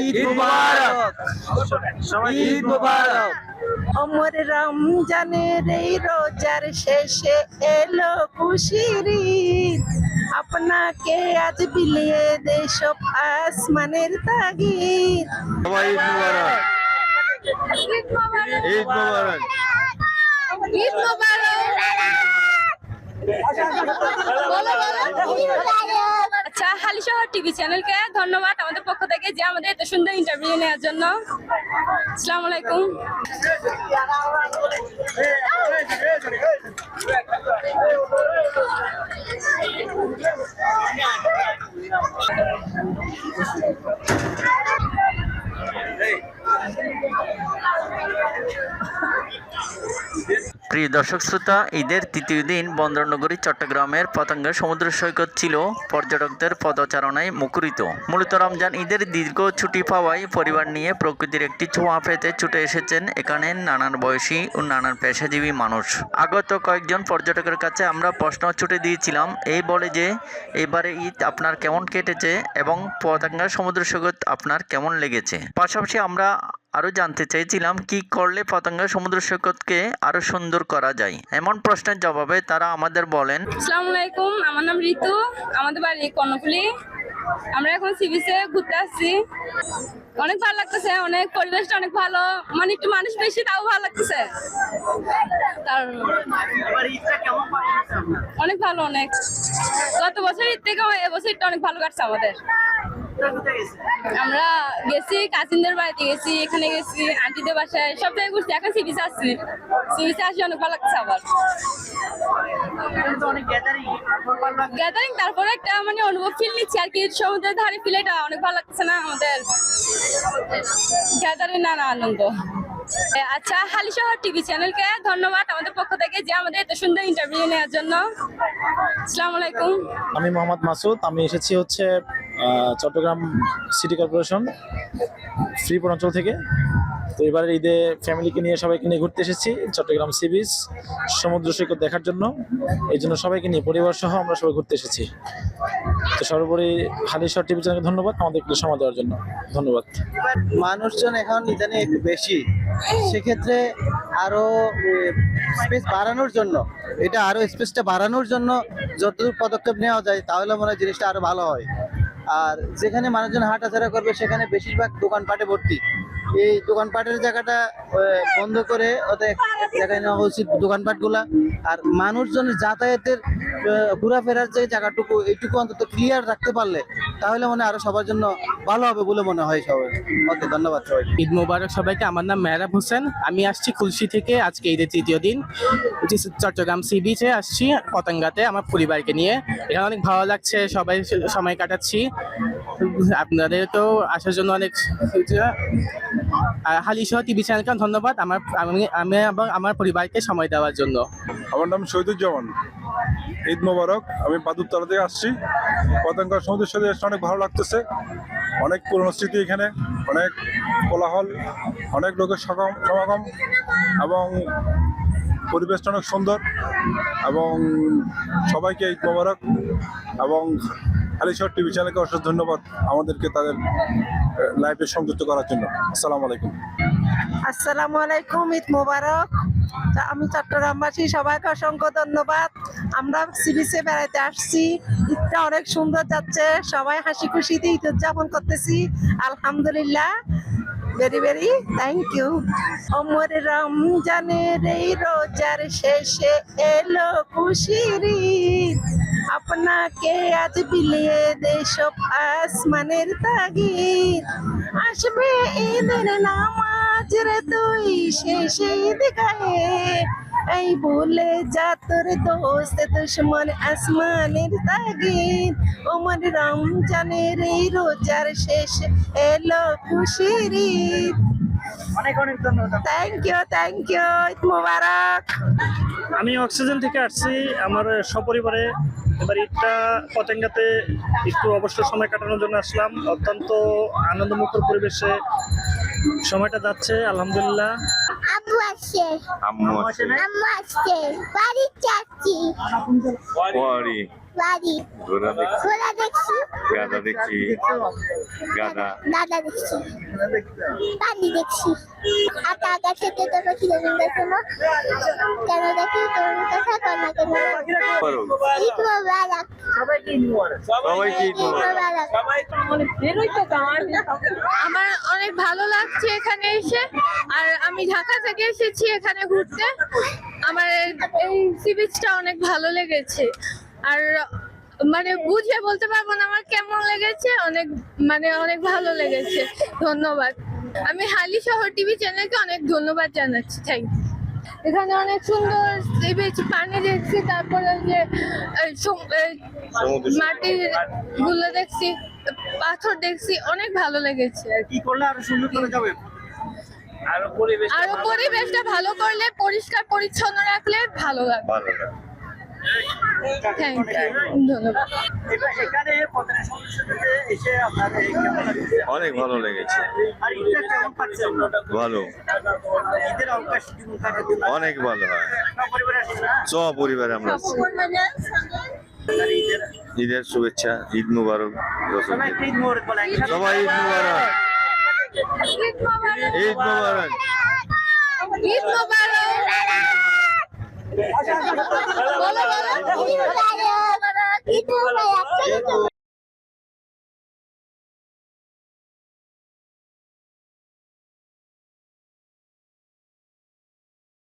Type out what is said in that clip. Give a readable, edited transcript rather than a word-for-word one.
ঈদ মুবারক, ঈদ মুবারক। অমর রমজানের এই রোজার শেষে এলো খুশির ঈদ, আপনাকে আজ বিলিয়ে দে সব আসমানের তাগিদ। সবাই ঈদ মুবারক, ঈদ মুবারক। ঈদ মুবারক। আচ্ছা, হালিশহর টিভি চ্যানেলকে ধন্যবাদ আমাদের পক্ষ থেকে যে আমাদের এত সুন্দর ইন্টারভিউ নেওয়ার জন্য। আসসালামু আলাইকুম। প্রিয় দর্শক শ্রোতা, ঈদের তৃতীয় দিন বন্দরনগরী চট্টগ্রামের পতেঙ্গা সমুদ্র সৈকত ছিল পর্যটকদের পদচারণায় মুখরিত। মূলত রমজান ঈদের দীর্ঘ ছুটি পাওয়ায় পরিবার নিয়ে প্রকৃতির একটি ছোঁয়া পেতে ছুটে এসেছেন এখানে নানান বয়সী ও নানান পেশাজীবী মানুষ। আগত কয়েকজন পর্যটকের কাছে আমরা প্রশ্ন ছুটে দিয়েছিলাম এই বলে যে এবারে ঈদ আপনার কেমন কেটেছে এবং পতেঙ্গা সমুদ্র সৈকত আপনার কেমন লেগেছে। পাশাপাশি আমরা আরও জানতে চাইছিলাম কি করলে পতেঙ্গা সমুদ্র সৈকতকে আরও সুন্দর করা যায়। এমন প্রশ্নের জবাবে তারা আমাদের বলেন, আসসালামু আলাইকুম, আমার নাম ঋতু, আমাদের বাড়ি কর্ণফুলী। আমরা এখন সি বিচে ঘুরতে আসছি, অনেক ভালো লাগতেছে, অনেক পরিবেশটা অনেক ভালো, মানে একটু মানুষ বেশি তাও ভালো লাগতেছে। তার অনেক ভালো, অনেক গত বছর ঈদ থেকে এবছর ঈদটা অনেক ভালো কাটছে আমাদের। আমরা গেছি কাজিনদের বাড়িতে, গেছি এখানে, গেছি আন্টিদের বাসায়, সব জায়গায় ঘুরছি। এখন সি বিচে আসছি, সি বিচে আসি অনেক ভালো লাগছে। আবার গ্যাদারিং, তারপরে একটা মানে অনুভব ফিল নিচ্ছি আর কি, সমুদ্রের ধারে ফিল, এটা অনেক ভালো লাগছে না আমাদের গ্যাদারিং, নানা আনন্দ। আচ্ছা, হালিশহর টিভি চ্যানেলকে ধন্যবাদ আমাদের পক্ষ থেকে যে আমাদের এত সুন্দর ইন্টারভিউ নেওয়ার জন্য। আসসালামু আলাইকুম। আমি মোহাম্মদ মাসুদ, আমি এসেছি হচ্ছে চট্টগ্রাম সিটি কর্পোরেশন শ্রীপুর অঞ্চল থেকে। তো এবারে ঈদে ফ্যামিলিকে নিয়ে সবাইকে নিয়ে ঘুরতে এসেছি চট্টগ্রাম সি বিচ সমুদ্র সৈকত দেখার জন্য। এই জন্য সবাইকে নিয়ে পরিবার সহ আমরা সবাই ঘুরতে এসেছি। তো সর্বোপরি হালিশহর টিভি চ্যানেলকে ধন্যবাদ আমাদের একটু সময় দেওয়ার জন্য। ধন্যবাদ। মানুষজন এখন ইদানিং একটু বেশি, সেক্ষেত্রে আরো স্পেস বাড়ানোর জন্য, এটা আরো স্পেসটা বাড়ানোর জন্য যতদূর পদক্ষেপ নেওয়া যায় তাহলে মনে হয় জিনিসটা আরো ভালো হয়। আর যেখানে মানুষজন হাঁটাচলা করবে সেখানে বেশিরভাগ দোকানপাটে ভর্তি। এই দোকানপাটের জায়গাটা বন্ধ করে ওদের জায়গায় নেওয়া উচিত দোকানপাটগুলা। আর মানুষজনের যাতায়াতের ঘোরাফেরার যে জায়গাটুকু এইটুকু অন্তত ক্লিয়ার রাখতে পারলে তাহলে মনে হয় আরো সবার জন্য ভালো হবে বলে মনে হয় সবাই। ওকে, ধন্যবাদ সবাই। ঈদ মোবারক সবাইকে। আমার নাম মেহরাব হোসেন, আমি আসছি খুলশি থেকে। আজকে ঈদের তৃতীয় দিন, চট্টগ্রাম সি বিচে আসছি পতেঙ্গাতে আমার পরিবারকে নিয়ে। এখানে অনেক ভালো লাগছে, সবাই সময় কাটাচ্ছি। আপনাদেরকেও আসার জন্য অনেক। আর হালিশহর টিভি চ্যানেলকে ধন্যবাদ আমি এবং আমার পরিবারকে সময় দেওয়ার জন্য। আমার নাম শহীদুজ্জামান। ঈদ মোবারক। আমি বাদুরতলা থেকে আসছি। পতেঙ্গা সমুদ্র সৈকতে এসে অনেক ভালো লাগতেছে। অনেক পুরনো স্মৃতি এখানে, অনেক কোলাহল, অনেক লোকের সমাগম এবং পরিবেশটা অনেক সুন্দর। এবং সবাইকে ঈদ মোবারক এবং হালিশহর টিভি চ্যানেলকে অশেষ ধন্যবাদ আমাদেরকে তাদের লাইভে সংযুক্ত করার জন্য। আসসালামু আলাইকুম। আসসালামু আলাইকুম, ঈদ মোবারক। আমি চট্টগ্রামবাসী, সবাইকে অসংখ্য ধন্যবাদ। আমরা সি বিচে বেড়াইতে আসছি, ঈদটা অনেক সুন্দর যাচ্ছে, সবাই হাসি খুশিতে ঈদ উদযাপন করতেছি, আলহামদুলিল্লাহ। Very very thank you. অমর রমজানের এই রোজার শেষে এলো খুশির ঈদ, আপনাকে আজ বিলিয়ে দে সব আসমানের তাগিদ। আসবে ঈদের নামাজ রে তুই শেষে ঈদ গায়ে, এই বলে যা তোর দোস্ত দুশ্মন আসমানের তাগিদ। ওমর রমজানের এই রোজার শেষে এলো খুশির ঈদ। অনেক অনেক ধন্যবাদ। থ্যাংক ইউ, ঈদ মোবারক। আমি অক্সিজেন থেকে আসছি আমার সপরিবারে। এবার ঈদটা পতেঙ্গাতে একটু অবসর সময় কাটানোর জন্য আসলাম। অত্যন্ত আনন্দমুখর পরিবেশে সময়টা যাচ্ছে, আলহামদুলিল্লাহ। আব্বু আসছে, আম্মু আম্মু আসছে, বাড়ি যাচ্ছি, বাড়ি বাড়ি ঘোরা ঘোরা দেখছি। গাধা দেখছি, গাধা। দাদা দেখছি, পানি দেখছি। আতা গাছে তেতো পাখি দেখুন দেখো না। কেন দেখি তোর কথা কর না কেন? ঈদ মোবারক। সবাইকে ঈদ মোবারক। ঈদ মোবারক। আমার অনেক ভালো লাগছে এখানে এসে। আর আমি ঢাকা থেকে এসেছি এখানে ঘুরতে। আমার এই সি বিচটা অনেক ভালো লেগেছে। আর মানে বুঝে বলতে পারবো না আমার কেমন লেগেছে। অনেক ভালো লেগেছে। ধন্যবাদ। আমি হালি শহর টিভি চ্যানেলকে অনেক ধন্যবাদ জানাচ্ছি। Thank you. এখানে অনেক সুন্দর সি বিচ, পানি দেখছি, তারপরে যে মাটির গুলো দেখছি, পাথর দেখছি, অনেক ভালো লেগেছে। কি করলে আরো সুন্দর করে যাবে? আরো পরিবেশটা ভালো করলে, পরিষ্কার পরিচ্ছন্ন রাখলে ভালো লাগবে। থ্যাংক ইউ, ধন্যবাদ। এখানে এসে আপনার কেমন লাগছে? অনেক ভালো লেগেছে, আর ঈদটা কেমন পাচ্ছেন? ভালো, ঈদের অবকাশ দিন কাটাতে অনেক ভালো হয়। পরিবার আসছে না? সপরিবারে আমরা আছি। আর ঈদের ঈদের শুভেচ্ছা, ঈদ মুবারক। সবাই ঈদ মোবারক বলে। সবাই ঈদ মুবারক, ঈদ মোবারক। ঈদ মুবারক। ঈদ মোবারক। বলো বলো। ঈদ মোবারক। ঈদ মোবারক।